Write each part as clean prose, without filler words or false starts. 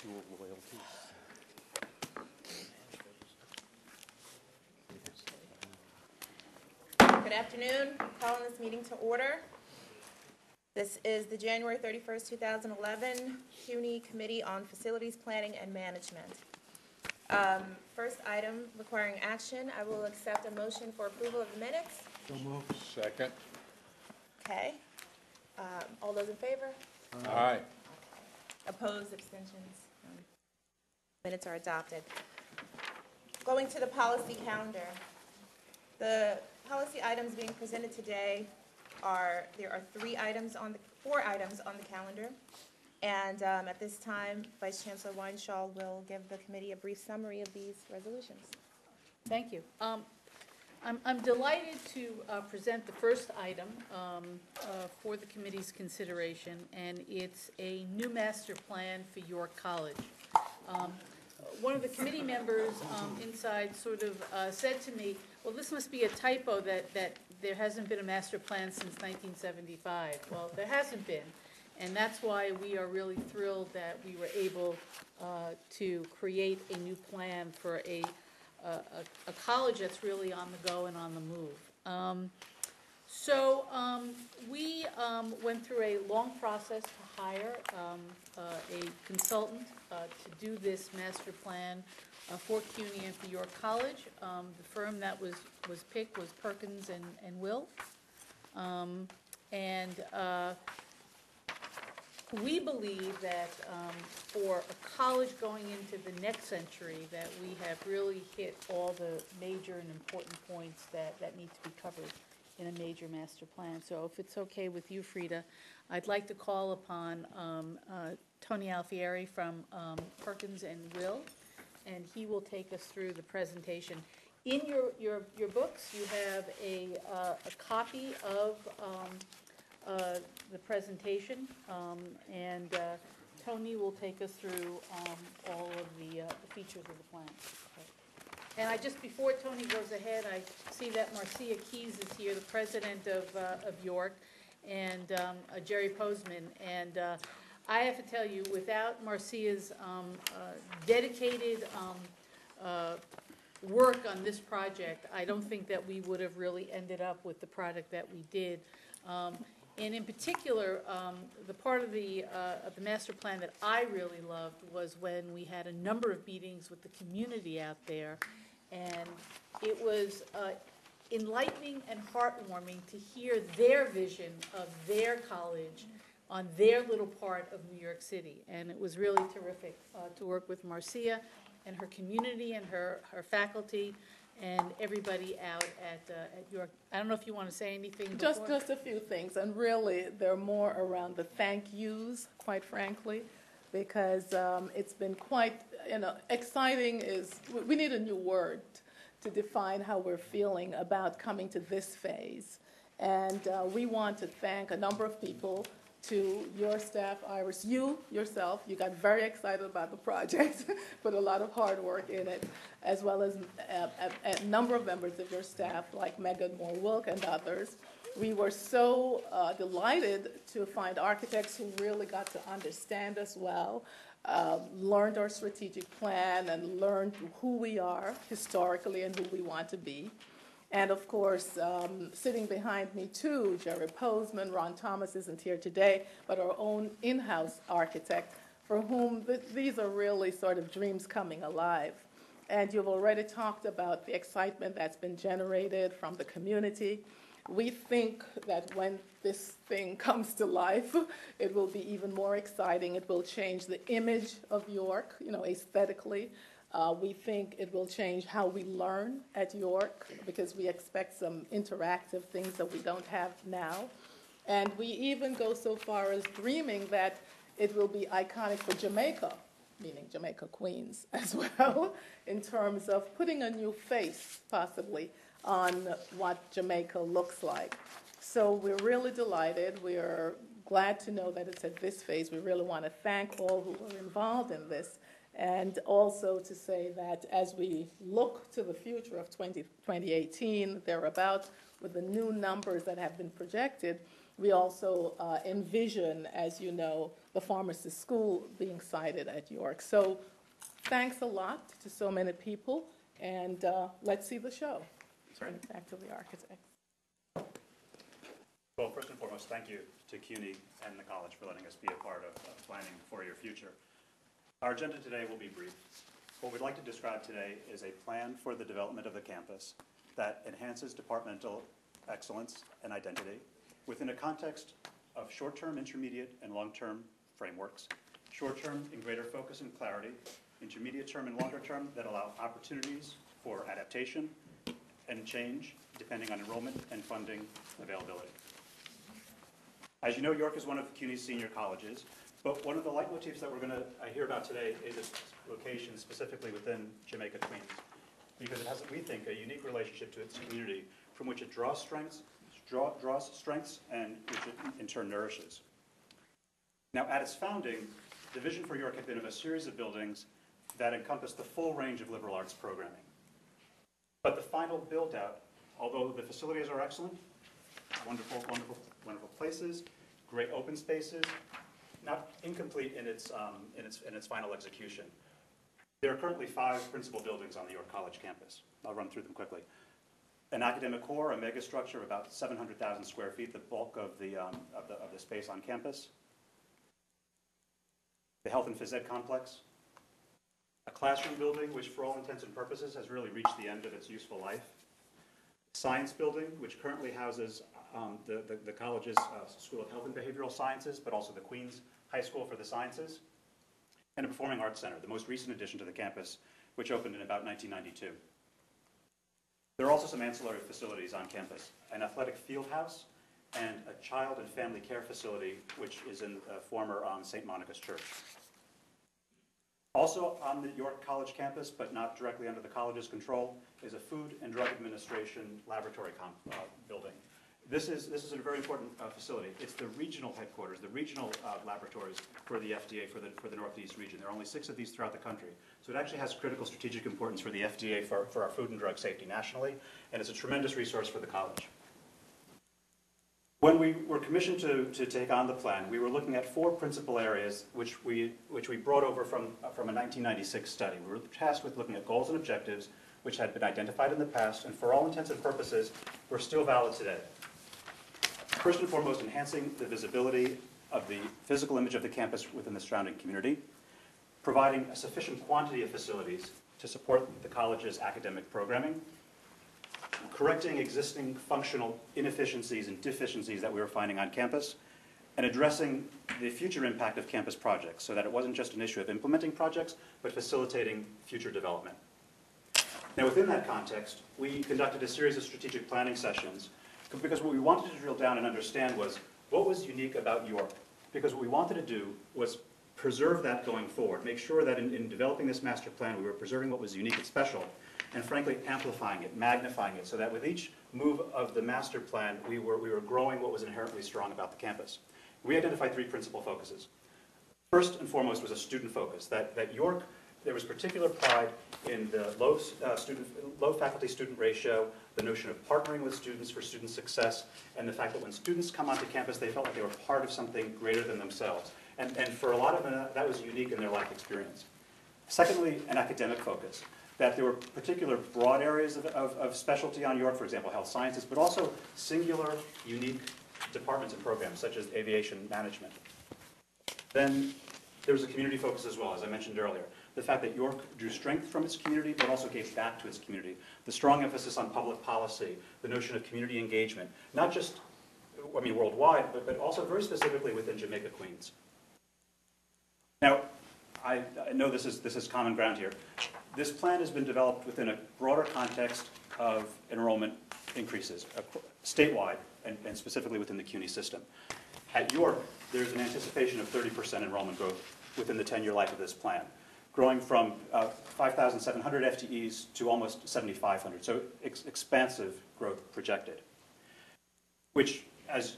Dual loyalties. Good afternoon. I'm calling this meeting to order. This is the January 31st, 2011 Cuny Committee on Facilities Planning and Management. First item requiring action, I will accept a motion for approval of the minutes. So moved. Second. Okay. All those in favor? Aye. Okay. Opposed, abstentions? Minutes are adopted. Going to the policy calendar. The policy items being presented today there are four items on the calendar. And at this time, Vice Chancellor Weinschall will give the committee a brief summary of these resolutions. Thank you. I'm delighted to present the first item for the committee's consideration, and it's a new master plan for York College. One of the committee members inside sort of said to me, well, this must be a typo that there hasn't been a master plan since 1975. Well, there hasn't been, and that's why we are really thrilled that we were able to create a new plan for a college that's really on the go and on the move. We went through a long process to hire a consultant to do this master plan for Cuny and for York College. The firm that was picked was Perkins and Will. We believe that for a college going into the next century, that we have really hit all the major and important points that need to be covered in a major master plan. So if it's okay with you, Frida, I'd like to call upon Tony Alfieri from Perkins and Will, and he will take us through the presentation. In your books, you have a copy of the presentation, and Tony will take us through all of the features of the plan. And before Tony goes ahead, I see that Marcia Keys is here, the president of York, and Jerry Postman. And I have to tell you, without Marcia's dedicated work on this project, I don't think that we would have really ended up with the product that we did. And in particular, the part of the master plan that I really loved was when we had a number of meetings with the community out there, and it was enlightening and heartwarming to hear their vision of their college on their little part of New York City. And it was really terrific to work with Marcia and her community and her faculty and everybody out at York. I don't know if you want to say anything before. Just a few things, and really they're more around the thank yous, quite frankly, because it's been quite, exciting we need a new word to define how we're feeling about coming to this phase. And we want to thank a number of people. To your staff, Iris, you yourself, you got very excited about the project, put a lot of hard work in it, as well as a number of members of your staff, like Megan Moore-Wilk and others. We were so delighted to find architects who really got to understand us well, learned our strategic plan, and learned who we are historically and who we want to be. And of course, sitting behind me too, Jerry Postman, Ron Thomas isn't here today, but our own in-house architect, for whom these are really sort of dreams coming alive. And you've already talked about the excitement that's been generated from the community. We think that when this thing comes to life, it will be even more exciting. It will change the image of York, aesthetically. We think it will change how we learn at York, because we expect some interactive things that we don't have now. And we even go so far as dreaming that it will be iconic for Jamaica, meaning Jamaica Queens as well, in terms of putting a new face, possibly, on what Jamaica looks like. So we're really delighted. We're glad to know that it's at this phase. We really want to thank all who were involved in this. And also to say that as we look to the future of 2018, thereabouts, with the new numbers that have been projected, We also envision, as you know, the pharmacy school being sited at York. So thanks a lot to so many people, and let's see the show. Turn it back to the architect. Well, first and foremost, thank you to Cuny and the college for letting us be a part of planning for your future. Our agenda today will be brief. What we'd like to describe today is a plan for the development of the campus that enhances departmental excellence and identity within a context of short-term, intermediate, and long-term frameworks. Short-term in greater focus and clarity, intermediate-term and longer-term that allow opportunities for adaptation and change depending on enrollment and funding availability. As you know, York is one of CUNY's senior colleges, but one of the leitmotifs that we're going to hear about today is its location specifically within Jamaica, Queens, because it has, we think, a unique relationship to its community from which it draws strengths and which it in turn nourishes. Now, at its founding, the vision for York had been of a series of buildings that encompassed the full range of liberal arts programming. But the final build-out, although the facilities are excellent, wonderful places, great open spaces, not incomplete in its final execution. There are currently 5 principal buildings on the York College campus. I'll run through them quickly. An academic core, a mega structure of about 700,000 square feet, the bulk of the space on campus. The health and phys ed complex. A classroom building, which for all intents and purposes has really reached the end of its useful life. Science building, which currently houses the college's School of Health and Behavioral Sciences, but also the Queens High School for the Sciences. And a performing arts center, the most recent addition to the campus, which opened in about 1992. There are also some ancillary facilities on campus, an athletic field house and a child and family care facility, which is in the former St. Monica's Church. Also on the York College campus, but not directly under the college's control, is a Food and Drug Administration laboratory building. This is a very important facility. It's the regional headquarters, the regional laboratories for the FDA for the Northeast region. There are only 6 of these throughout the country. So it actually has critical strategic importance for the FDA for our food and drug safety nationally, and it's a tremendous resource for the college. When we were commissioned to take on the plan, we were looking at 4 principal areas which we brought over from a 1996 study. We were tasked with looking at goals and objectives which had been identified in the past and for all intents and purposes were still valid today. First and foremost, enhancing the visibility of the physical image of the campus within the surrounding community, providing a sufficient quantity of facilities to support the college's academic programming, correcting existing functional inefficiencies and deficiencies that we were finding on campus, and addressing the future impact of campus projects so that it wasn't just an issue of implementing projects, but facilitating future development. Now, within that context, we conducted a series of strategic planning sessions because what we wanted to drill down and understand was what was unique about York. Because what we wanted to do was preserve that going forward, make sure that in developing this master plan, we were preserving what was unique and special, and frankly, amplifying it, magnifying it, so that with each move of the master plan, we were growing what was inherently strong about the campus. We identified 3 principal focuses. First and foremost was a student focus, that York, there was particular pride in the low faculty-student ratio, the notion of partnering with students for student success, and the fact that when students come onto campus, they felt like they were part of something greater than themselves. And for a lot of them, that was unique in their life experience. Secondly, an academic focus, that there were particular broad areas of specialty on York, for example, health sciences, but also singular, unique departments and programs, such as aviation management. Then there was a community focus as well, as I mentioned earlier. The fact that York drew strength from its community, but also gave back to its community. The strong emphasis on public policy, the notion of community engagement, not just, I mean, worldwide, but also very specifically within Jamaica, Queens. Now, I know this is common ground here. This plan has been developed within a broader context of enrollment increases, statewide, and specifically within the CUNY system. At York, there's an anticipation of 30% enrollment growth within the 10-year life of this plan, growing from 5,700 FTEs to almost 7,500, so expansive growth projected, which, as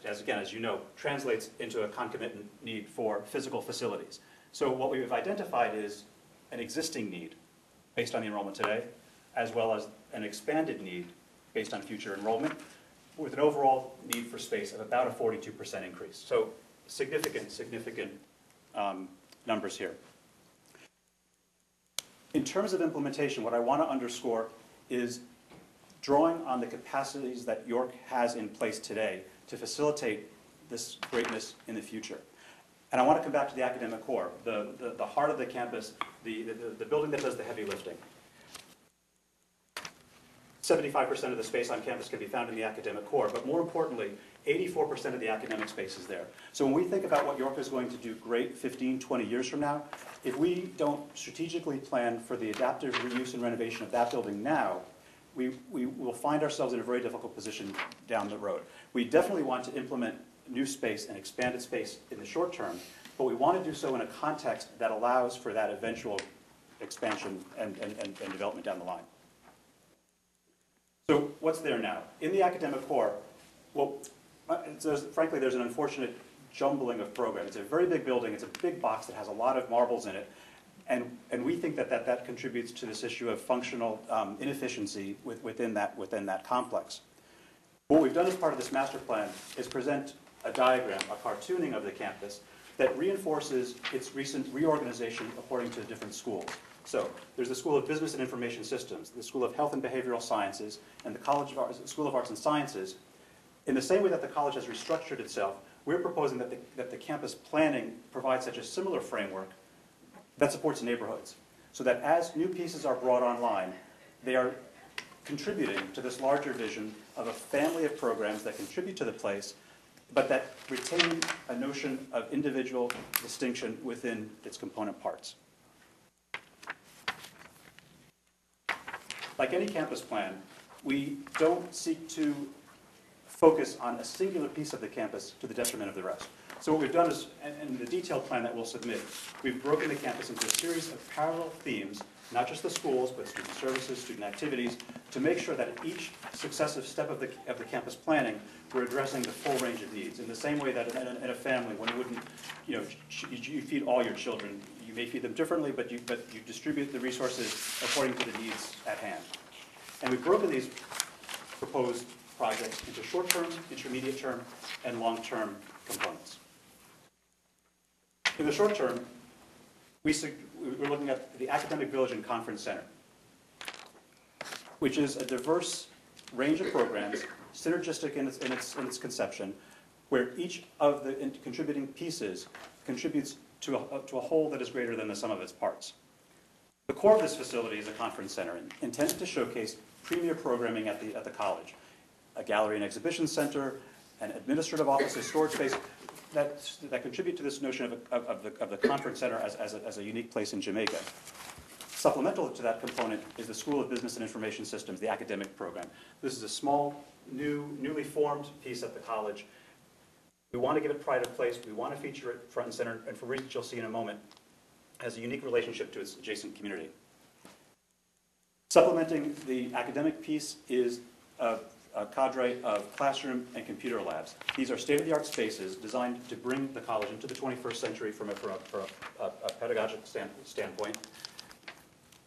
you know, translates into a concomitant need for physical facilities. So what we've identified is an existing need based on the enrollment today, as well as an expanded need based on future enrollment, with an overall need for space of about a 42% increase. So significant numbers here. In terms of implementation, what I want to underscore is drawing on the capacities that York has in place today to facilitate this greatness in the future. And I want to come back to the academic core, the heart of the campus, the building that does the heavy lifting. 75% of the space on campus can be found in the academic core, but more importantly, 84% of the academic space is there. So when we think about what York is going to do great 15, 20 years from now, if we don't strategically plan for the adaptive reuse and renovation of that building now, we will find ourselves in a very difficult position down the road. We definitely want to implement new space and expanded space in the short term, but we want to do so in a context that allows for that eventual expansion and development down the line. So what's there now? In the academic core, well, frankly, there's an unfortunate jumbling of programs. It's a very big building. It's a big box that has a lot of marbles in it. And we think that contributes to this issue of functional inefficiency within that complex. What we've done as part of this master plan is present a diagram, a cartooning of the campus that reinforces its recent reorganization according to different schools. So there's the School of Business and Information Systems, the School of Health and Behavioral Sciences, and the School of Arts and Sciences. In the same way that the college has restructured itself, we're proposing that the campus planning provides such a similar framework that supports neighborhoods, so that as new pieces are brought online, they are contributing to this larger vision of a family of programs that contribute to the place, but that retain a notion of individual distinction within its component parts. Like any campus plan, we don't seek to focus on a singular piece of the campus to the detriment of the rest. So what we've done is, in the detailed plan that we'll submit, we've broken the campus into a series of parallel themes, not just the schools, but student services, student activities, to make sure that at each successive step of the campus planning, we're addressing the full range of needs. In the same way that in a family, when you wouldn't, you feed all your children, you may feed them differently, but you distribute the resources according to the needs at hand. And we've broken these proposed projects into short-term, intermediate-term, and long-term components. In the short term, we're looking at the Academic Village and Conference Center, which is a diverse range of programs, synergistic in its conception, where each of the contributing pieces contributes to a whole that is greater than the sum of its parts. The core of this facility is a conference center intended to showcase premier programming at the college, a gallery and exhibition center, an administrative office, storage space that contribute to this notion of the conference center as a unique place in Jamaica. Supplemental to that component is the School of Business and Information Systems, the academic program. This is a small, newly formed piece at the college. We want to give it pride of place. We want to feature it front and center, and for reasons you'll see in a moment, has a unique relationship to its adjacent community. Supplementing the academic piece is a cadre of classroom and computer labs. These are state-of-the-art spaces designed to bring the college into the 21st century from a pedagogic standpoint.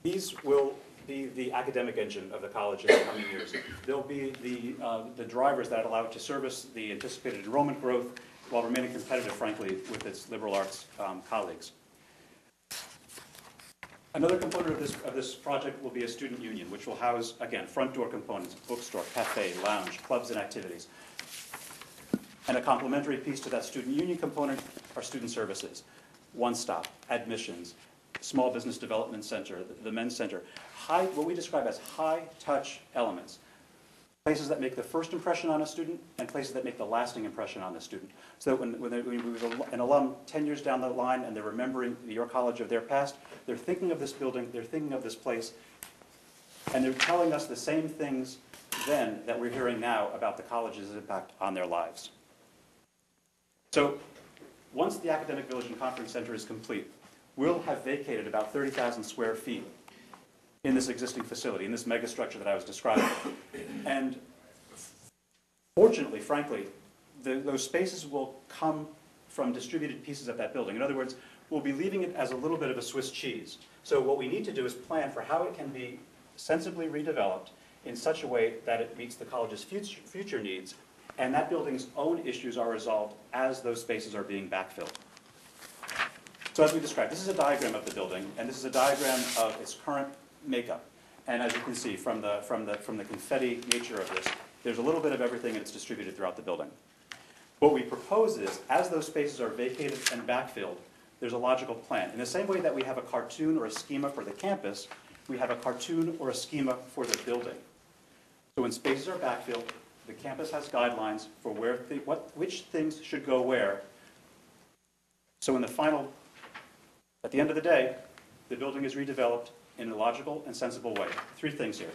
These will be the academic engine of the college in the coming years. They'll be the drivers that allow it to service the anticipated enrollment growth while remaining competitive, frankly, with its liberal arts colleagues. Another component of this project will be a student union, which will house, again, front door components, bookstore, cafe, lounge, clubs, and activities. And a complementary piece to that student union component are student services, one-stop, admissions, small business development center, the men's center, what we describe as high-touch elements. Places that make the first impression on a student and places that make the lasting impression on the student. So that when an alum 10 years down the line and they're remembering the York College of their past, they're thinking of this building, they're thinking of this place, and they're telling us the same things then that we're hearing now about the college's impact on their lives. So once the Academic Village and Conference Center is complete, we'll have vacated about 30,000 square feet in this existing facility, in this megastructure that I was describing. And fortunately, frankly, those spaces will come from distributed pieces of that building. In other words, we'll be leaving it as a little bit of a Swiss cheese. So what we need to do is plan for how it can be sensibly redeveloped in such a way that it meets the college's future needs, and that building's own issues are resolved as those spaces are being backfilled. So as we described, this is a diagram of the building, and this is a diagram of its current makeup. And as you can see from the confetti nature of this, there's a little bit of everything, and it's distributed throughout the building. What we propose is, as those spaces are vacated and backfilled, there's a logical plan. In the same way that we have a cartoon or a schema for the campus, we have a cartoon or a schema for the building. So when spaces are backfilled, the campus has guidelines for which things should go where. So at the end of the day, the building is redeveloped in a logical and sensible way. Three things here.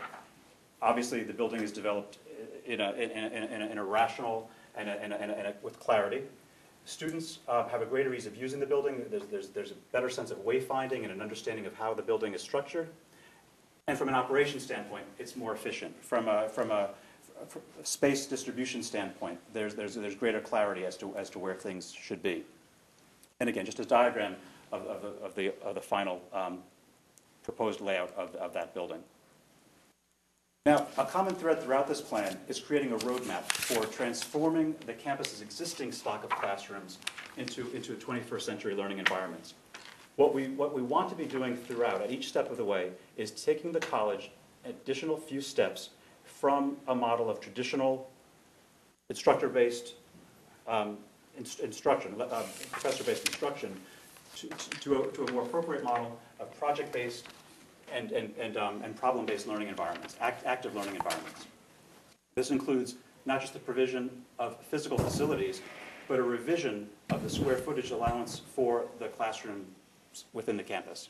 Obviously, the building is developed in a rational and with clarity. Students have a greater ease of using the building. There's a better sense of wayfinding and an understanding of how the building is structured. And from an operations standpoint, it's more efficient. From a space distribution standpoint, there's greater clarity as to where things should be. And again, just a diagram of the final proposed layout of that building. Now, a common thread throughout this plan is creating a roadmap for transforming the campus's existing stock of classrooms into 21st century learning environments. What we want to be doing throughout, at each step of the way, is taking the college additional few steps from a model of traditional instructor-based instruction, professor-based instruction, to a more appropriate model of project-based and problem-based learning environments, active learning environments. This includes not just the provision of physical facilities, but a revision of the square footage allowance for the classrooms within the campus.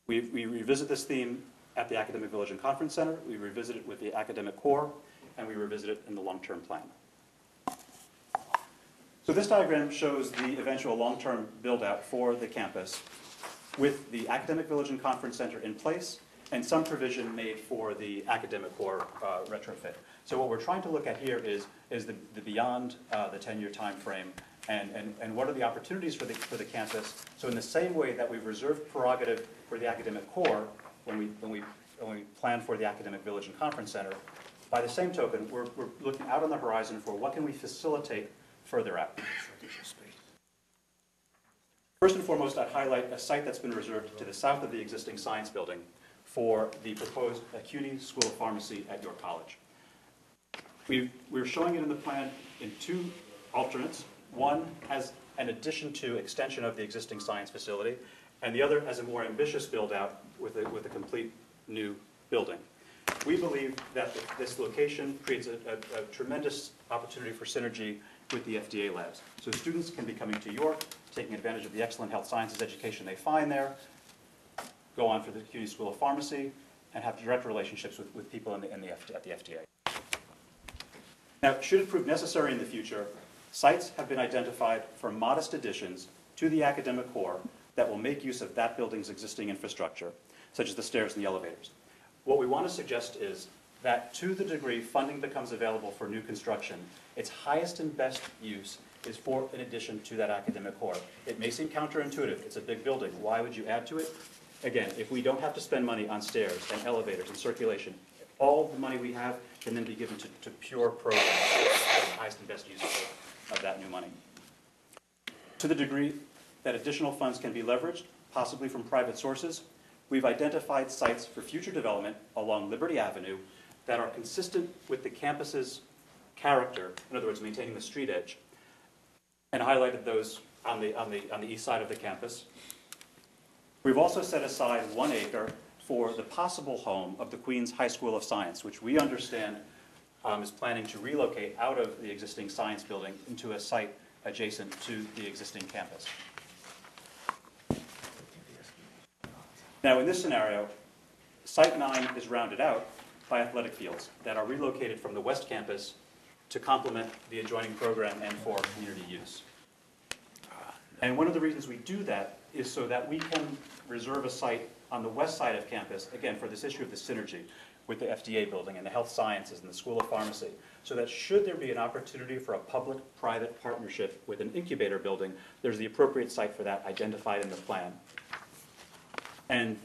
We revisit this theme at the Academic Village and Conference Center, we revisit it with the academic core, and we revisit it in the long-term plan. So this diagram shows the eventual long-term build-out for the campus with the Academic Village and Conference Center in place and some provision made for the academic core retrofit. So what we're trying to look at here is the beyond the 10-year time frame and what are the opportunities for the campus. So in the same way that we've reserved prerogative for the academic core when we plan for the Academic Village and Conference Center, by the same token, we're looking out on the horizon for what can we facilitate further out. First and foremost, I'd highlight a site that's been reserved to the south of the existing science building for the proposed Cuny School of Pharmacy at York College. We're showing it in the plan in two alternates. One as an addition to extension of the existing science facility, and the other as a more ambitious build-out with a complete new building. We believe that this location creates a tremendous opportunity for synergy with the FDA labs. So students can be coming to York, taking advantage of the excellent health sciences education they find there, go on for the Cuny School of Pharmacy, and have direct relationships with people at the FDA. Now, should it prove necessary in the future, sites have been identified for modest additions to the academic core that will make use of that building's existing infrastructure, such as the stairs and the elevators. What we want to suggest is that to the degree funding becomes available for new construction, its highest and best use is for an addition to that academic core. It may seem counterintuitive. It's a big building. Why would you add to it? Again, if we don't have to spend money on stairs and elevators and circulation, all the money we have can then be given to pure programs. That's the highest and best use of that new money. To the degree that additional funds can be leveraged, possibly from private sources, we've identified sites for future development along Liberty Avenue that are consistent with the campus's character, in other words, maintaining the street edge, and highlighted those on the east side of the campus. We've also set aside 1 acre for the possible home of the Queens High School of Science, which we understand is planning to relocate out of the existing science building into a site adjacent to the existing campus. Now, in this scenario, Site 9 is rounded out by athletic fields that are relocated from the West Campus to complement the adjoining program and for community use. And one of the reasons we do that is so that we can reserve a site on the west side of campus, again, for this issue of the synergy with the FDA building and the health sciences and the School of Pharmacy, so that should there be an opportunity for a public-private partnership with an incubator building, there's the appropriate site for that identified in the plan. And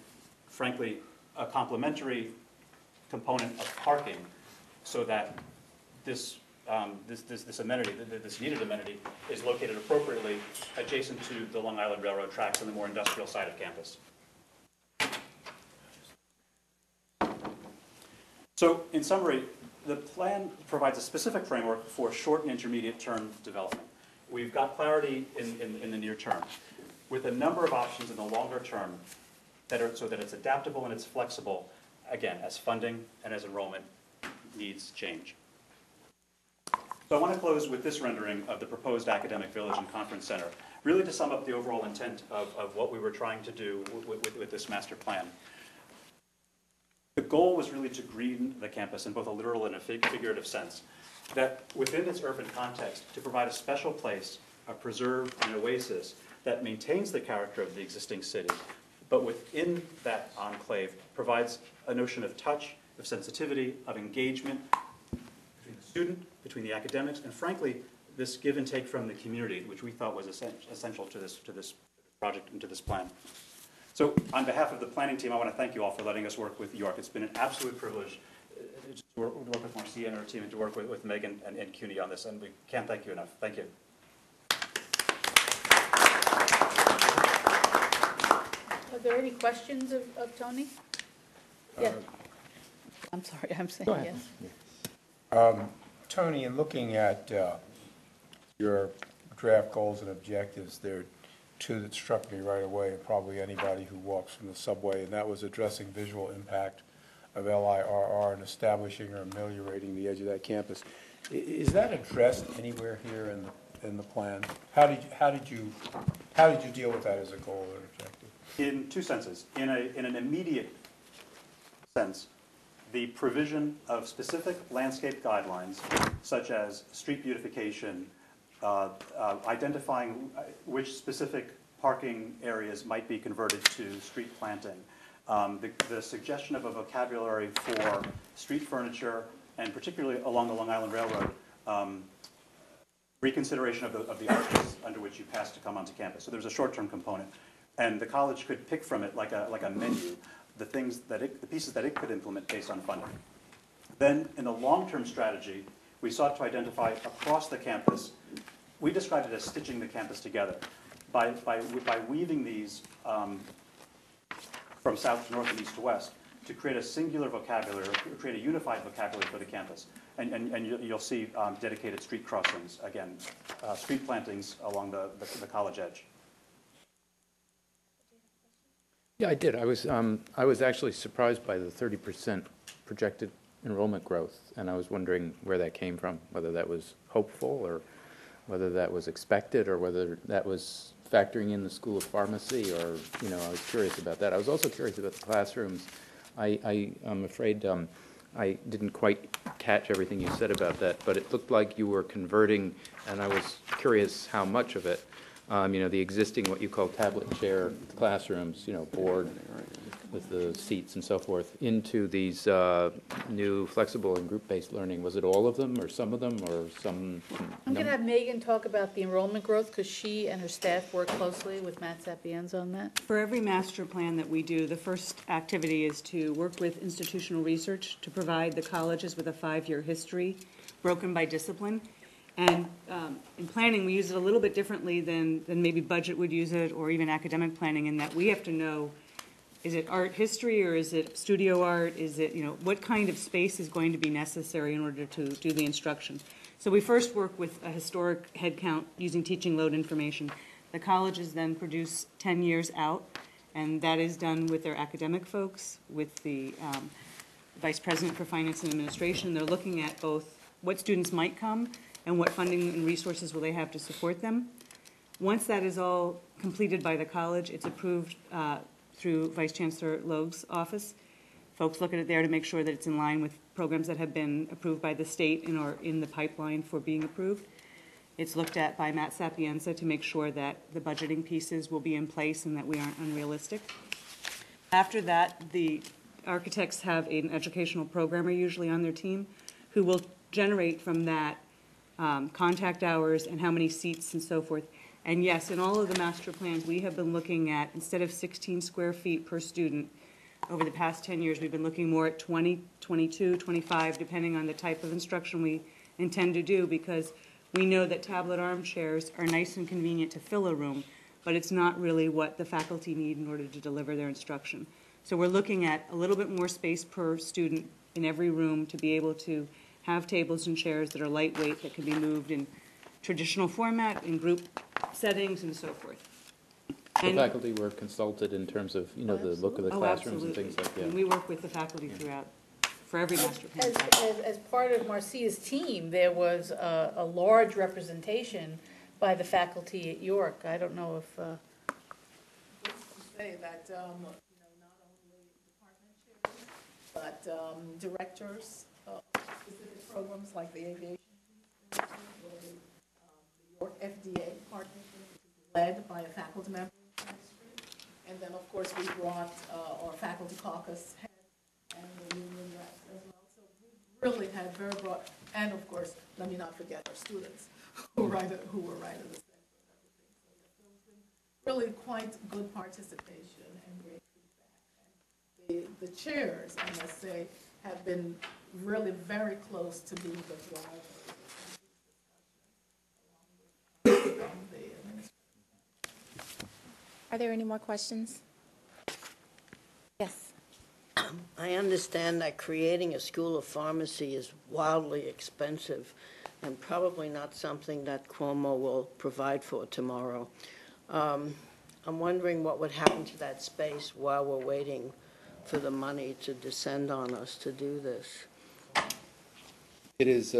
frankly, a complementary component of parking so that this amenity, this needed amenity, is located appropriately adjacent to the Long Island Railroad tracks and the more industrial side of campus. So, in summary, the plan provides a specific framework for short and intermediate term development. We've got clarity in the near term, with a number of options in the longer term so that it's adaptable and it's flexible, again, as funding and as enrollment needs change. So I want to close with this rendering of the proposed academic village and conference center, really to sum up the overall intent of what we were trying to do with this master plan. The goal was really to green the campus in both a literal and a figurative sense, that within its urban context, to provide a special place, a preserve, an oasis that maintains the character of the existing city, but within that enclave provides a notion of touch, of sensitivity, of engagement between the student, between the academics, and frankly, this give and take from the community, which we thought was essential to this project and to this plan. So on behalf of the planning team, I want to thank you all for letting us work with York. It's been an absolute privilege to work with Marcia and her team and to work with Megan and Cuny on this, and we can't thank you enough. Thank you. Are there any questions of Tony? Yeah. I'm sorry, I'm saying yes. Tony, in looking at your draft goals and objectives, there are two that struck me right away, and probably anybody who walks from the subway, and that was addressing visual impact of LIRR and establishing or ameliorating the edge of that campus. Is that addressed anywhere here in the plan? How did you deal with that as a goal or objective? In two senses. In an immediate sense, the provision of specific landscape guidelines, such as street beautification, identifying which specific parking areas might be converted to street planting, the suggestion of a vocabulary for street furniture, and particularly along the Long Island Railroad, reconsideration of the arches under which you pass to come onto campus. So there's a short-term component, and the college could pick from it like a menu, the pieces that it could implement based on funding. Then, in the long-term strategy, we sought to identify across the campus. We described it as stitching the campus together by weaving these from south to north and east to west to create a singular vocabulary, or create a unified vocabulary for the campus. And you'll see dedicated street crossings, again, street plantings along the college edge. Yeah, I did. I was actually surprised by the 30% projected enrollment growth, and I was wondering where that came from, whether that was hopeful or whether that was expected or whether that was factoring in the School of Pharmacy, or, I was curious about that. I was also curious about the classrooms. I'm afraid I didn't quite catch everything you said about that, but it looked like you were converting, and I was curious how much of it, the existing, what you call tablet chair classrooms, board with the seats and so forth, into these new flexible and group-based learning. Was it all of them, or some of them, or some? I'm going to have Megan talk about the enrollment growth, because she and her staff work closely with Matt Sapienza on that. For every master plan that we do, the first activity is to work with institutional research to provide the colleges with a 5-year history broken by discipline. And in planning, we use it a little bit differently than maybe budget would use it, or even academic planning, in that we have to know, is it art history, or is it studio art? Is it, what kind of space is going to be necessary in order to do the instruction? So we first work with a historic head count using teaching load information. The colleges then produce 10 years out, and that is done with their academic folks, with the Vice President for Finance and Administration. They're looking at both what students might come and what funding and resources will they have to support them. Once that is all completed by the college, it's approved through Vice Chancellor Loeb's office. Folks look at it there to make sure that it's in line with programs that have been approved by the state and are in the pipeline for being approved. It's looked at by Matt Sapienza to make sure that the budgeting pieces will be in place and that we aren't unrealistic. After that, the architects have an educational programmer usually on their team who will generate from that contact hours and how many seats and so forth. And yes, in all of the master plans, we have been looking at, instead of 16 square feet per student, over the past 10 years, we've been looking more at 20, 22, 25, depending on the type of instruction we intend to do, because we know that tablet armchairs are nice and convenient to fill a room, but it's not really what the faculty need in order to deliver their instruction. So we're looking at a little bit more space per student in every room to be able to have tables and chairs that are lightweight, that can be moved in traditional format, in group settings, and so forth. The And- faculty were consulted in terms of, the look of the Oh, classrooms and absolutely. things like that. And we work with the faculty throughout, for every master plan. As part of Marcia's team, there was a large representation by the faculty at York. I don't know if, Say that, not only department chairs, but directors of specific programs like the aviation institute or the York FDA partnership, which is led by a faculty member in chemistry. And then, of course, we brought our faculty caucus head and the union reps as well. So we really had very broad, and of course, let me not forget our students who were right at the center and everything. So yes, there's been really quite good participation and great feedback. And the chairs, I must say, have been really very close to being the driver of this discussion, along with the administration. Are there any more questions? Yes. I understand that creating a school of pharmacy is wildly expensive and probably not something that Cuomo will provide for tomorrow. I'm wondering what would happen to that space while we're waiting for the money to descend on us to do this. It is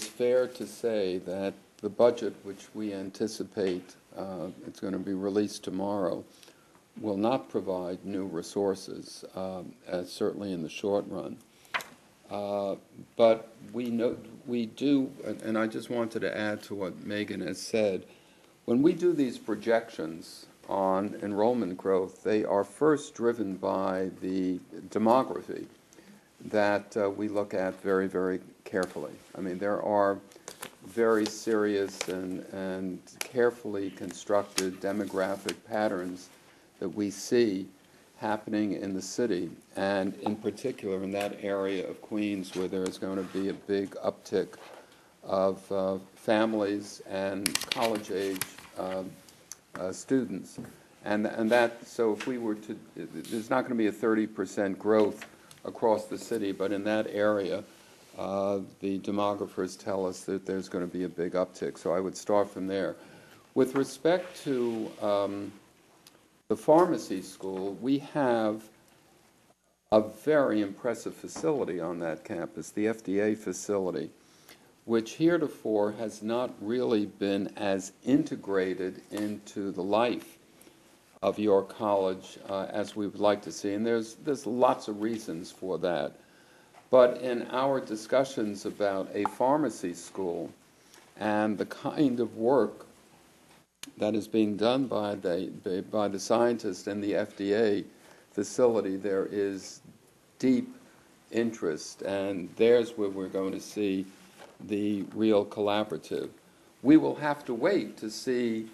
fair to say that the budget which we anticipate it's going to be released tomorrow will not provide new resources, certainly in the short run. But we do, and I just wanted to add to what Megan has said, when we do these projections on enrollment growth, they are first driven by the demography that we look at very, very carefully. I mean, there are very serious and carefully constructed demographic patterns that we see happening in the city, and in particular in that area of Queens where there is going to be a big uptick of families and college-age students. And that, so if we were to, there's not going to be a 30% growth across the city, but in that area, the demographers tell us that there's going to be a big uptick. So I would start from there. With respect to the pharmacy school, we have a very impressive facility on that campus, the FDA facility, which heretofore has not really been as integrated into the life of York College as we would like to see. And there's lots of reasons for that. But in our discussions about a pharmacy school and the kind of work that is being done by the scientists in the FDA facility, there is deep interest, and there's where we're going to see the real collaborative. We will have to wait to see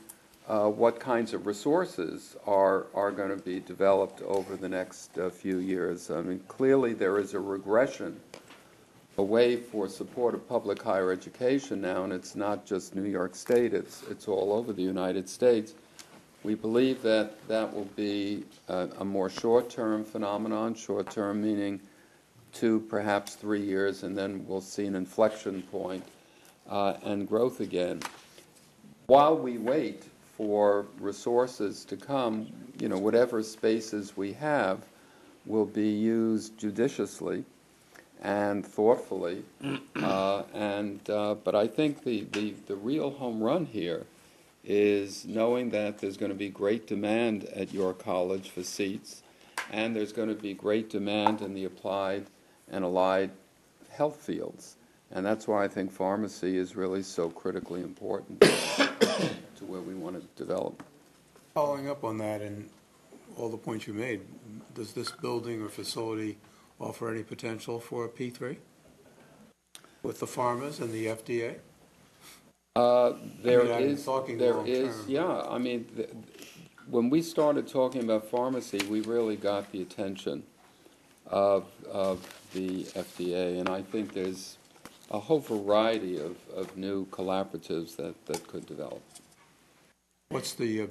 what kinds of resources are going to be developed over the next few years. I mean, clearly there is a regression away for support of public higher education now, and it's not just New York State, it's all over the United States. We believe that that will be a more short-term phenomenon, short-term meaning 2, perhaps 3 years, and then we'll see an inflection point and growth again. While we wait for resources to come, whatever spaces we have will be used judiciously and thoughtfully. But I think the real home run here is knowing that there's going to be great demand at your college for seats, and there's going to be great demand in the applied and allied health fields. And that's why I think pharmacy is really so critically important to where we want to develop. Following up on that and all the points you made, does this building or facility offer any potential for a P3 with the pharmas and the FDA? There I'm is, talking there long is, term. yeah. I mean, when we started talking about pharmacy, we really got the attention of the FDA, and I think there's a whole variety of new collaboratives that could develop. What's the,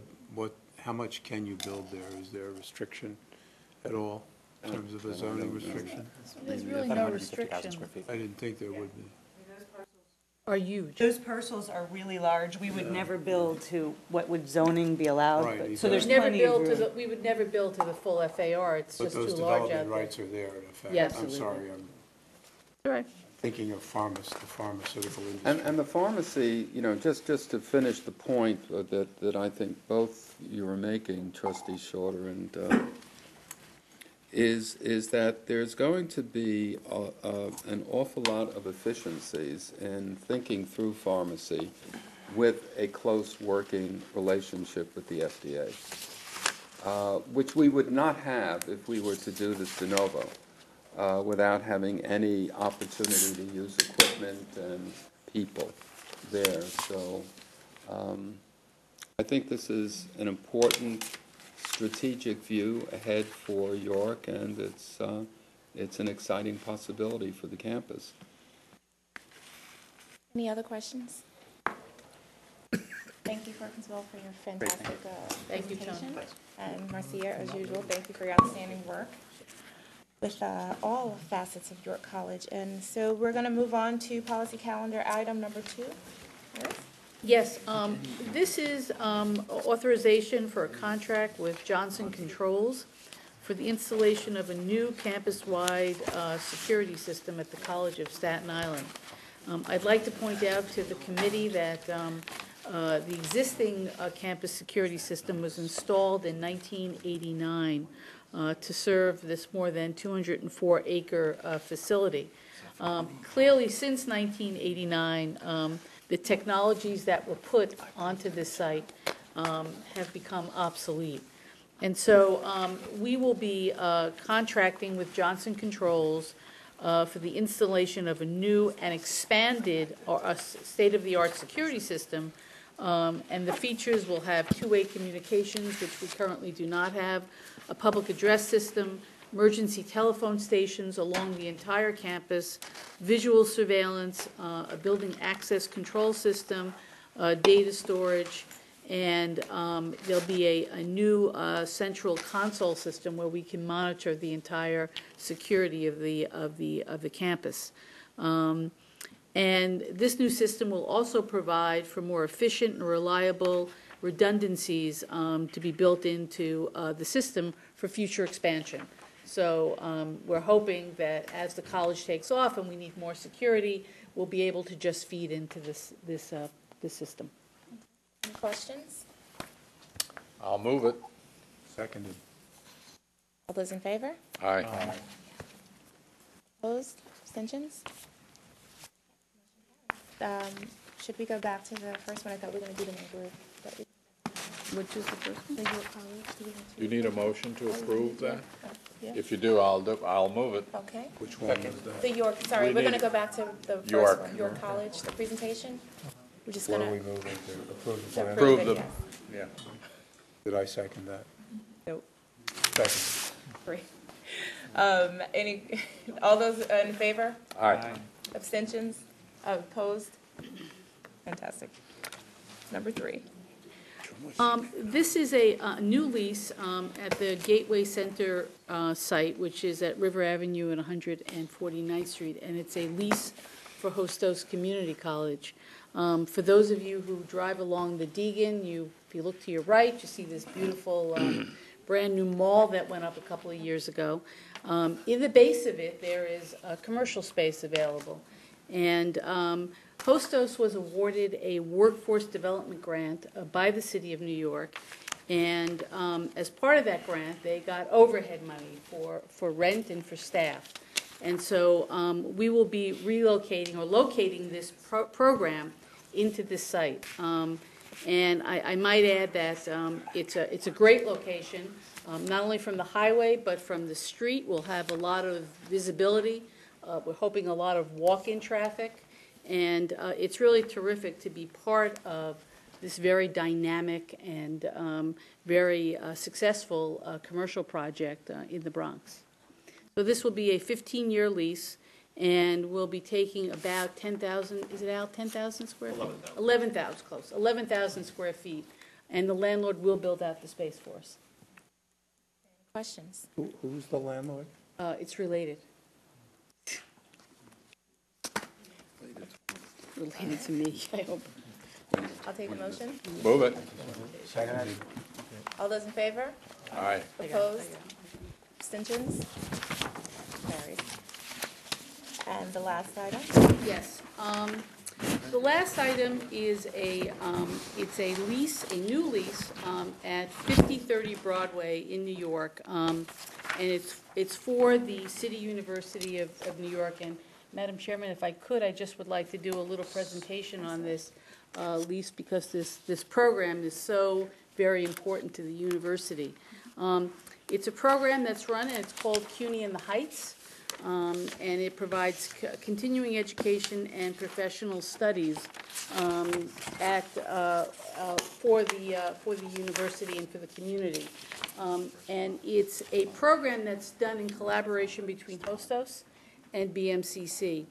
how much can you build there? Is there a restriction at all in terms of a zoning restriction? There's really no restriction. I didn't think there would be. Are huge. Those parcels are really large. We would never build to what would zoning be allowed, Right, but- so there's Never plenty of build to room. the, we would never build to the full FAR, it's But just too those large out development there. rights are there in effect. Yes. I'm sorry, I'm All right. thinking of the pharmaceutical industry. And the pharmacy, just to finish the point that I think both you were making, Trustee Shorter, and is that there's going to be an awful lot of efficiencies in thinking through pharmacy with a close working relationship with the FDA, which we would not have if we were to do this de novo. Without having any opportunity to use equipment and people there. So I think this is an important strategic view ahead for York, and it's an exciting possibility for the campus. Any other questions? Thank you, Principal, for your fantastic Thank you, John. presentation. And Marcia, as usual, thank you for your outstanding work with all facets of York College. And so we're going to move on to policy calendar item number 2. Iris? Yes, this is authorization for a contract with Johnson Controls for the installation of a new campus-wide security system at the College of Staten Island. I'd like to point out to the committee that the existing campus security system was installed in 1989 to serve this more than 204-acre facility. Clearly, since 1989, the technologies that were put onto this site have become obsolete. And so we will be contracting with Johnson Controls for the installation of a new and expanded state-of-the-art security system. And the features will have two-way communications, which we currently do not have, a public address system, emergency telephone stations along the entire campus, visual surveillance, a building access control system, data storage, and there'll be a new central console system where we can monitor the entire security of the campus. And this new system will also provide for more efficient and reliable redundancies to be built into the system for future expansion. So we're hoping that as the college takes off and we need more security, we'll be able to just feed into this system. Any questions? I'll move it. Seconded. All those in favor? Aye. Opposed? Abstentions? Should we go back to the first one? I thought we were going to do them in group. Which is the first one? The York College, do we have to- You need a motion to approve that? Yeah. If you do, I'll move it. Okay. Which one was that? The York, sorry, We we're going need- to go back to the first York. one, York College, the presentation. We're just Where going are we to moving to? Approve the plan? Approve approve the- it, yes. Yeah. Did I second that? Nope. Second. Great. All those in favor? Aye. Abstentions? Opposed? Fantastic. Number 3. This is a new lease at the Gateway Center site, which is at River Avenue and 149th Street, and it's a lease for Hostos Community College. For those of you who drive along the Deegan, if you look to your right, you see this beautiful brand-new mall that went up a couple of years ago. In the base of it, there is a commercial space available. And Hostos was awarded a workforce development grant by the City of New York. And as part of that grant, they got overhead money for rent and for staff. And so we will be relocating or locating this program into this site. And I might add that it's a great location, not only from the highway, but from the street. We'll have a lot of visibility. We're hoping a lot of walk-in traffic. And it's really terrific to be part of this very dynamic and very successful commercial project in the Bronx. So this will be a 15-year lease, and we'll be taking about 10,000, is it out 10,000 square feet? 11,000, close, 11,000 square feet, and the landlord will build out the space for us. Questions? Who's the landlord? It's related. Related to me, I hope. I'll take the motion. Move it. Seconded. All those in favor? Aye. Opposed? Abstentions? Carried. And the last item? Yes. The last item is it's a lease, a new lease at 5030 Broadway in New York. And it's for the City University of New York. And Madam Chairman, if I could, I just would like to do a little presentation on this lease because this program is so very important to the university. It's a program that's run, and it's called Cuny in the Heights. And it provides continuing education and professional studies for the university and for the community. And it's a program that's done in collaboration between Hostos and BMCC.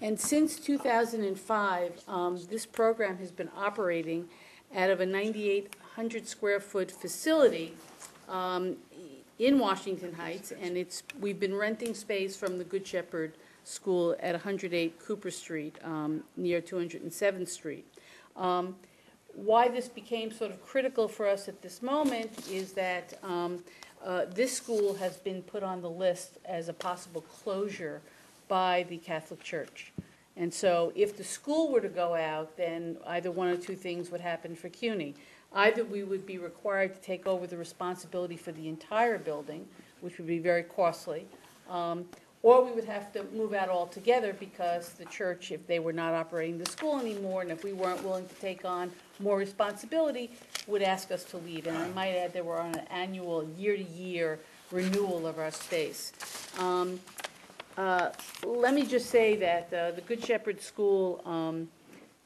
And since 2005, this program has been operating out of a 9,800 square foot facility in Washington Heights, and we've been renting space from the Good Shepherd School at 108 Cooper Street, near 207th Street. Why this became sort of critical for us at this moment is that this school has been put on the list as a possible closure by the Catholic Church. And so if the school were to go out, then either one or two things would happen for CUNY. Either we would be required to take over the responsibility for the entire building, which would be very costly, or we would have to move out altogether because the church, if they were not operating the school anymore, and if we weren't willing to take on more responsibility, would ask us to leave. And I might add that we're on an annual, year-to-year renewal of our space. Let me just say that the Good Shepherd School,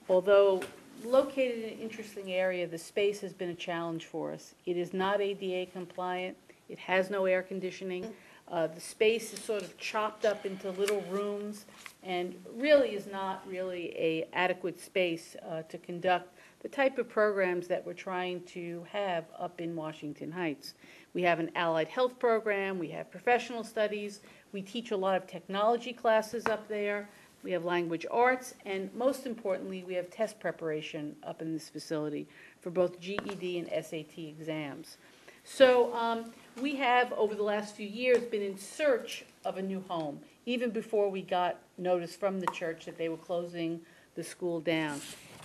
although located in an interesting area, the space has been a challenge for us. It is not ADA compliant. It has no air conditioning. The space is sort of chopped up into little rooms and really is not really an adequate space to conduct the type of programs that we're trying to have up in Washington Heights. We have an allied health program. We have professional studies. We teach a lot of technology classes up there. We have language arts, and most importantly, we have test preparation up in this facility for both GED and SAT exams. So we have, over the last few years, been in search of a new home, even before we got notice from the church that they were closing the school down.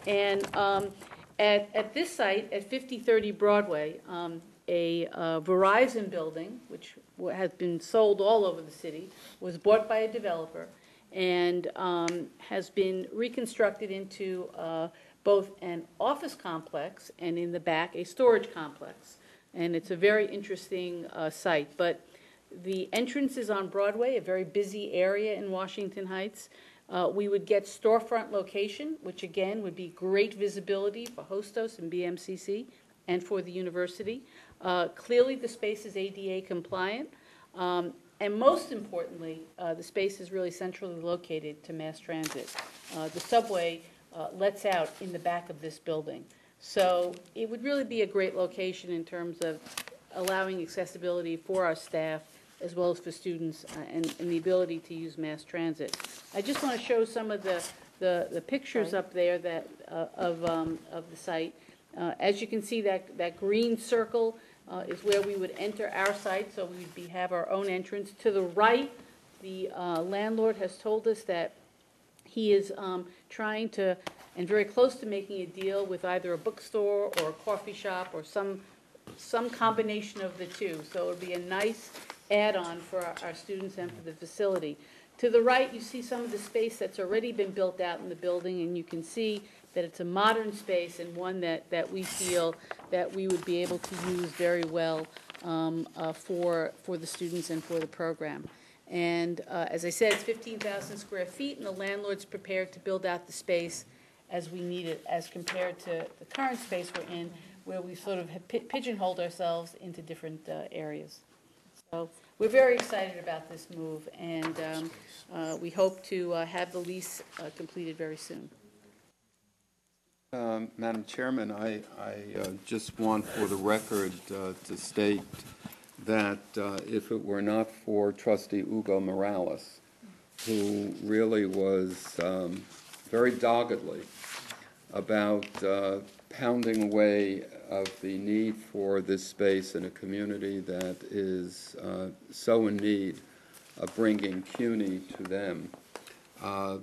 And at this site, at 5030 Broadway, a Verizon building, which has been sold all over the city, was bought by a developer and has been reconstructed into both an office complex and in the back a storage complex. And it's a very interesting site. But the entrance is on Broadway, a very busy area in Washington Heights. We would get storefront location, which again would be great visibility for Hostos and BMCC and for the university. Clearly the space is ADA compliant. And most importantly, the space is really centrally located to mass transit. The subway lets out in the back of this building. So it would really be a great location in terms of allowing accessibility for our staff as well as for students and the ability to use mass transit. I just want to show some of the pictures up there that of the site. As you can see, that green circle is where we would enter our site, so we'd have our own entrance. To the right, the landlord has told us that he is trying to, and very close to making a deal with either a bookstore or a coffee shop or some combination of the two. So it would be a nice add-on for our students and for the facility. To the right, you see some of the space that's already been built out in the building, and you can see that it's a modern space and one that we feel that we would be able to use very well for the students and for the program. And as I said, it's 15,000 square feet, and the landlord's prepared to build out the space as we need it, as compared to the current space we're in, where we sort of have pigeonholed ourselves into different areas. So we're very excited about this move, and we hope to have the lease completed very soon. Madam Chairman, I just want for the record to state that if it were not for Trustee Hugo Morales, who really was very doggedly about pounding away of the need for this space in a community that is so in need of bringing Cuny to them,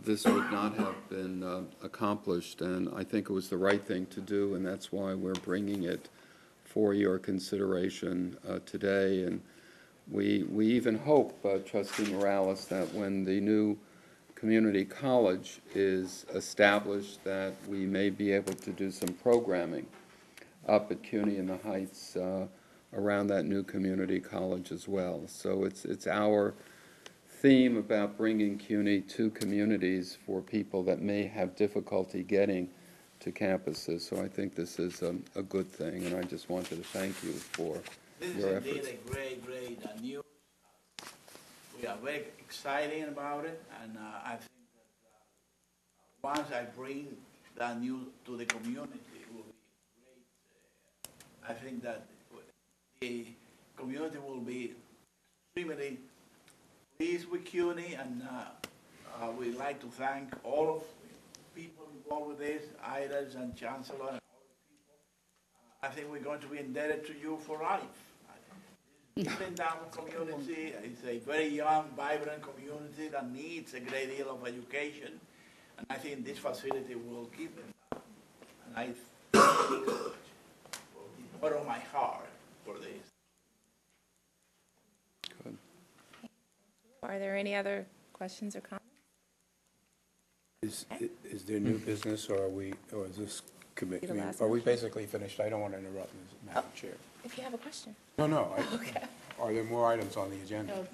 this would not have been accomplished, and I think it was the right thing to do, and that's why we're bringing it for your consideration today. And we even hope, Trustee Morales, that when the new community college is established, that we may be able to do some programming up at Cuny in the Heights around that new community college as well. So it's our theme about bringing Cuny to communities for people that may have difficulty getting to campuses. So I think this is a good thing, and I just wanted to thank you for your efforts. This is indeed a great news. We are very excited about it, and I think that once I bring that news to the community, it will be great. I think that the community will be extremely pleased with CUNY, and we'd like to thank all of the people involved with this, Idas and Chancellor and all the people. I think we're going to be indebted to you for life. Even down community is a very young, vibrant community that needs a great deal of education, and I think this facility will give them that. And I thank you from the bottom of my heart for this. Good. Are there any other questions or comments? Is there new business, or is this committee, The last are we motion. basically finished? I don't want to interrupt, Madam Chair. If you have a question. No, Okay. are there more items on the agenda? No,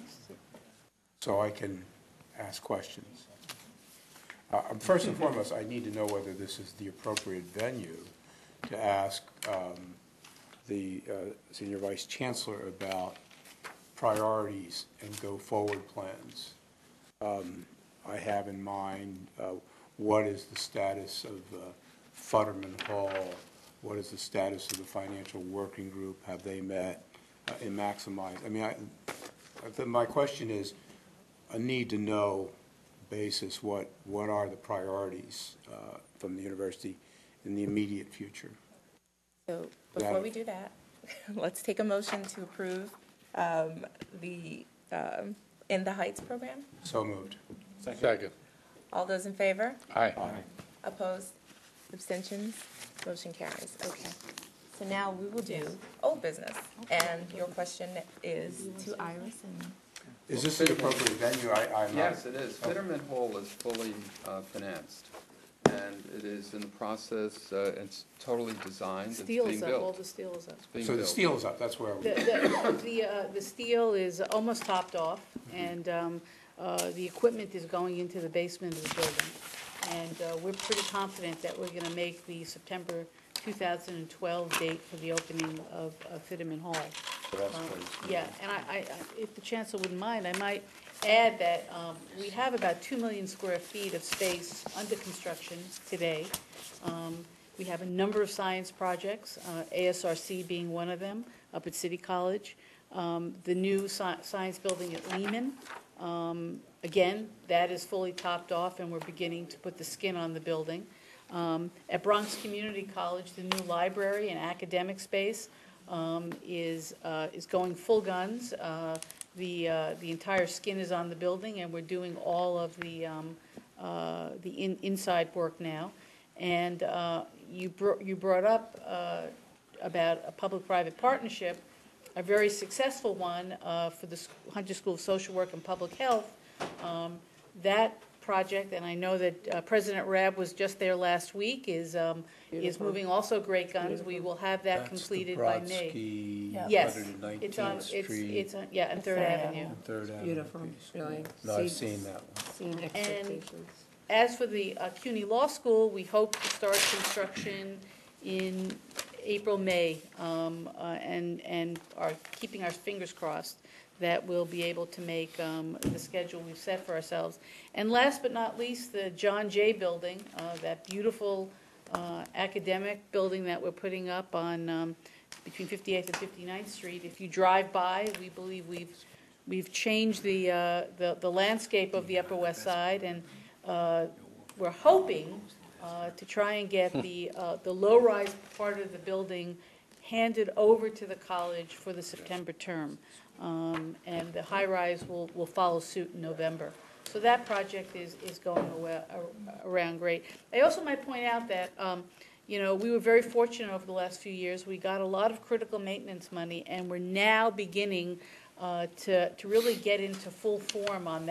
So I can ask questions. First and foremost, I need to know whether this is the appropriate venue to ask the Senior Vice Chancellor about priorities and go-forward plans. I have in mind what is the status of Futterman Hall, what is the status of the financial working group, have they met and maximized? I mean, my question is a need to know basis what are the priorities from the university in the immediate future. So before we do that, let's take a motion to approve the In the Heights program. So moved. Second. All those in favor? Aye. Opposed? Abstentions? Motion carries. Okay. So now we will do old business. And your question is to Iris and... Is this the appropriate venue? I'm not. Yes, it is. Fitterman Hall is fully financed, and it is in the process, it's totally designed, it's steel being is up, all built. the steel is up. It's being So the built. steel is up, that's where we. The steel is almost topped off, and the equipment is going into the basement of the building. And we're pretty confident that we're going to make the September 2012 date for the opening of Fitterman Hall. Yeah, and I, if the chancellor wouldn't mind, I might add that we have about 2 million square feet of space under construction today. We have a number of science projects, ASRC being one of them, up at City College. The new science building at Lehman, again, that is fully topped off, and we're beginning to put the skin on the building. At Bronx Community College, the new library and academic space is going full guns. The entire skin is on the building, and we're doing all of the inside work now. And you brought up about a public-private partnership, a very successful one for the Hunter School of Social Work and Public Health. That project, and I know that President Rabb was just there last week, is moving also great guns. We will have that completed by May. Yes, it's on, it's on, and Third Avenue. Third Avenue. Beautiful, piece. really. No, I've seen that one. Seeing expectations. As for the CUNY Law School, we hope to start construction in April, May, and are keeping our fingers crossed that we'll be able to make the schedule we've set for ourselves. And last but not least, the John Jay Building, that beautiful academic building that we're putting up on between 58th and 59th Street. If you drive by, we believe we've changed the landscape of the Upper West Side, and we're hoping to try and get the low-rise part of the building handed over to the college for the September term. And the high-rise will follow suit in November. So that project is going around great. I also might point out that, we were very fortunate over the last few years. We got a lot of critical maintenance money, and we're now beginning to really get into full form on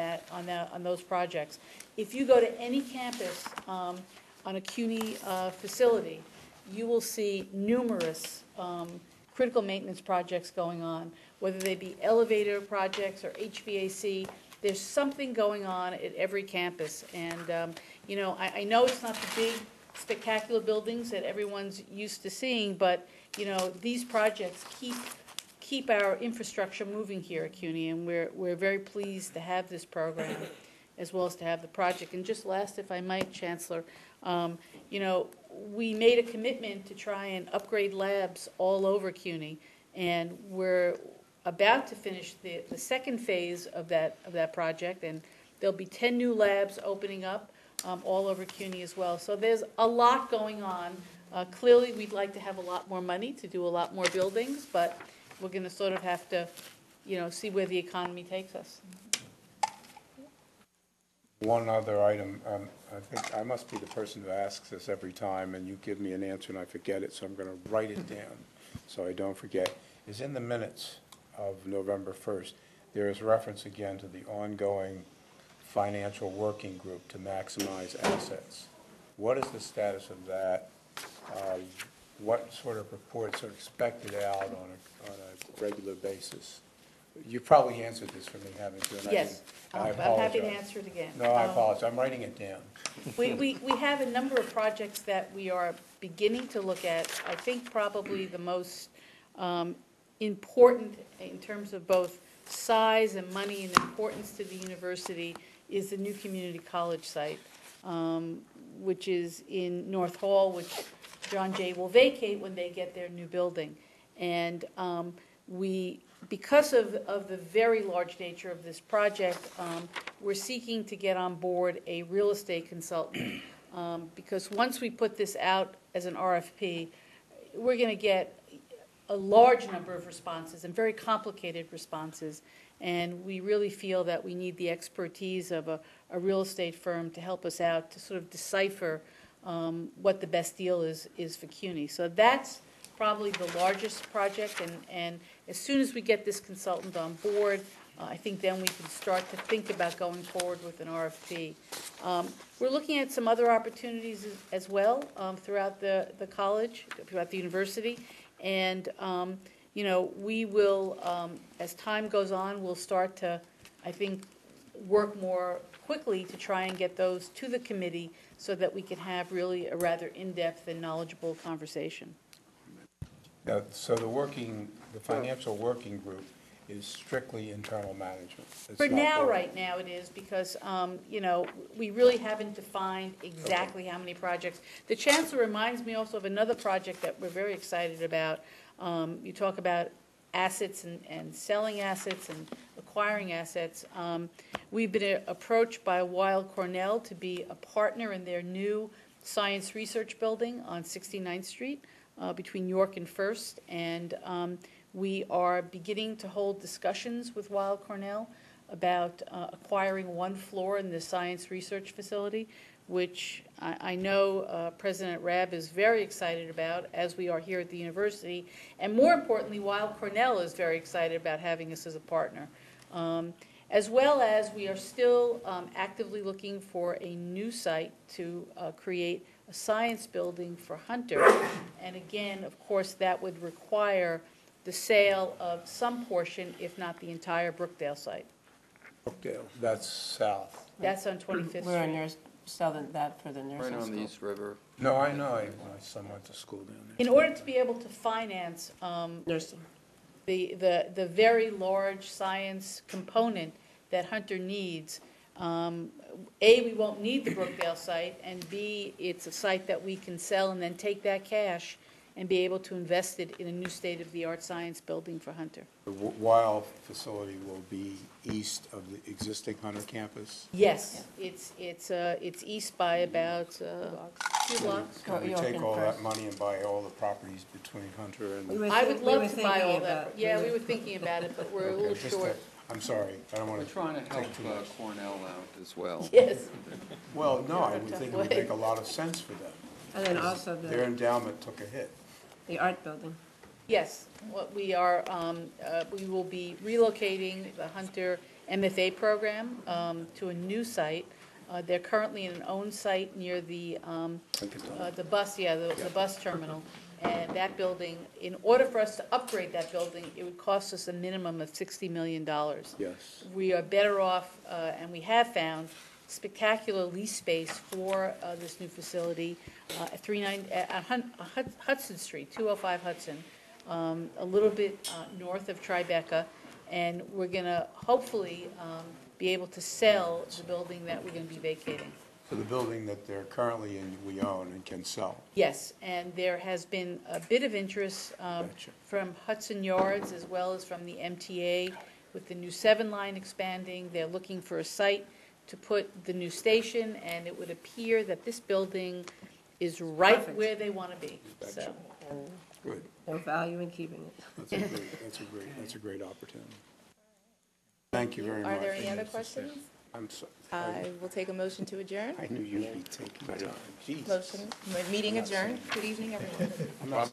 those projects. If you go to any campus on a CUNY facility, you will see numerous critical maintenance projects going on, whether they be elevator projects or HVAC. There's something going on at every campus. And, I know it's not the big, spectacular buildings that everyone's used to seeing, but, these projects keep our infrastructure moving here at CUNY, and we're very pleased to have this program as well as to have the project. And just last, if I might, Chancellor, we made a commitment to try and upgrade labs all over CUNY, and we're about to finish the second phase of that project, and there'll be 10 new labs opening up all over CUNY as well. So there's a lot going on. Clearly, we'd like to have a lot more money to do a lot more buildings, but we're going to sort of have to, see where the economy takes us. One other item, I think I must be the person who asks this every time, and you give me an answer and I forget it, so I'm going to write it down so I don't forget. Is in the minutes of November 1st, there is reference again to the ongoing financial working group to maximize assets. What is the status of that? What sort of reports are expected out on a regular basis? You probably answered this for me, haven't you? And Yes, I I'm happy to apologize. answer it again. No, I apologize. I'm writing it down. We have a number of projects that we are beginning to look at. I think probably the most important in terms of both size and money and importance to the university is the new community college site, which is in North Hall, which John Jay will vacate when they get their new building. And because of the very large nature of this project, we're seeking to get on board a real estate consultant, because once we put this out as an RFP, we're going to get a large number of responses and very complicated responses, and we really feel that we need the expertise of a real estate firm to help us out to sort of decipher what the best deal is for CUNY. So that's probably the largest project, and as soon as we get this consultant on board, I think then we can start to think about going forward with an RFP. We're looking at some other opportunities as well throughout the college, throughout the university, and we will, as time goes on, we'll start to, I think, work more quickly to try and get those to the committee so that we can have really a rather in-depth and knowledgeable conversation. So the financial working group is strictly internal management. It's For not now, board. right now it is, because, we really haven't defined exactly how many projects. The Chancellor reminds me also of another project that we're very excited about. You talk about assets and selling assets and acquiring assets. We've been approached by Weill Cornell to be a partner in their new science research building on 69th Street between York and First, and we are beginning to hold discussions with Weill Cornell about acquiring one floor in the science research facility, which I know President Rabb is very excited about, as we are here at the university, and more importantly, Weill Cornell is very excited about having us as a partner. As well as we are still actively looking for a new site to create a science building for Hunter, and again, of course, that would require the sale of some portion, if not the entire Brookdale site. Brookdale, that's south. That's on 25th Street. We're on selling that for the nursing Right school. on the East River. No, I know, my son went to school down there. In order to be able to finance Nursing. the very large science component that Hunter needs, A, we won't need the Brookdale site, and B, it's a site that we can sell and then take that cash and be able to invest it in a new state-of-the-art science building for Hunter. The Weil facility will be east of the existing Hunter campus? Yes, it's east by about a few blocks. Can we York take and all that First. money and buy all the properties between Hunter and? I would love to buy all that. Yeah, we were thinking about it, but we're a Okay, little just short. I'm sorry, I don't We're want to trying to help take too much. Cornell out as well. Yes. Well, no, I They're a would tough think it would way. make a lot of sense for them. And then also Their the endowment took a hit. art building. Yes, what we are, we will be relocating the Hunter MFA program to a new site. They're currently in an owned site near the bus, the bus terminal. And that building, in order for us to upgrade that building, it would cost us a minimum of $60 million. Yes. We are better off, and we have found spectacular lease space for this new facility at Hudson Street, 205 Hudson, a little bit north of Tribeca, and we're going to hopefully be able to sell the building that we're going to be vacating. So the building that they're currently in, we own and can sell. Yes, and there has been a bit of interest Gotcha. from Hudson Yards as well as from the MTA with the new 7 line expanding. They're looking for a site to put the new station, and it would appear that this building is right Perfect. where they want to be. So, And Good. no value in keeping it. That's a great opportunity. Thank you very much. Are there any other questions? I'm sorry. I will take a motion to adjourn. I knew you'd be taking time. Jeez. Motion, meeting adjourned. Good evening, everyone. I'm not-